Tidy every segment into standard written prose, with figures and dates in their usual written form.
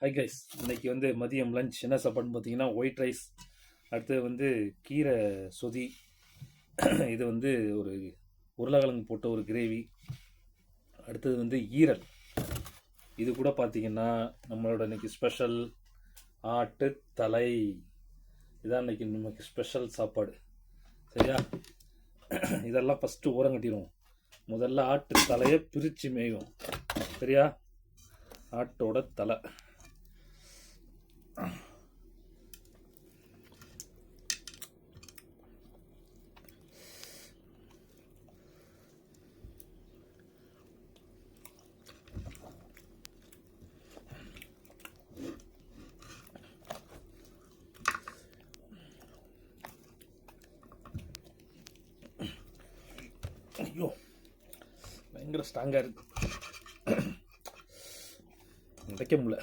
Hi guys, இன்னைக்கு வந்து மதியம் லஞ்ச் என்ன சாப்பாடுன்னு பார்த்தீங்கன்னா ஒயிட் ரைஸ், அடுத்தது வந்து கீரை சொதி, இது வந்து ஒரு உருளைக்கிழங்கு போட்ட ஒரு கிரேவி, அடுத்தது வந்து ஈரல். இது கூட பார்த்தீங்கன்னா நம்மளோட இன்னைக்கு ஸ்பெஷல் ஆட்டு தலை. இதான் இன்னைக்கு நமக்கு ஸ்பெஷல் சாப்பாடு. சரியா? இதெல்லாம் ஃபஸ்ட்டு ஓரம் கட்டிடுவோம். முதல்ல ஆட்டு தலையை பிரித்து மேயும். சரியா? ஆட்டோட தலை. ஐயோ, பயங்கர ஸ்ட்ராங்காக இருக்கு, நினைக்க முடியல.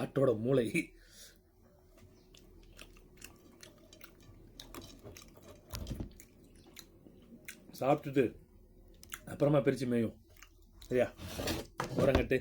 ஆட்டோட மூளை சாப்பிட்டுட்டு அப்புறமா பிரித்து மேயும். சரியா? உரங்கட்டு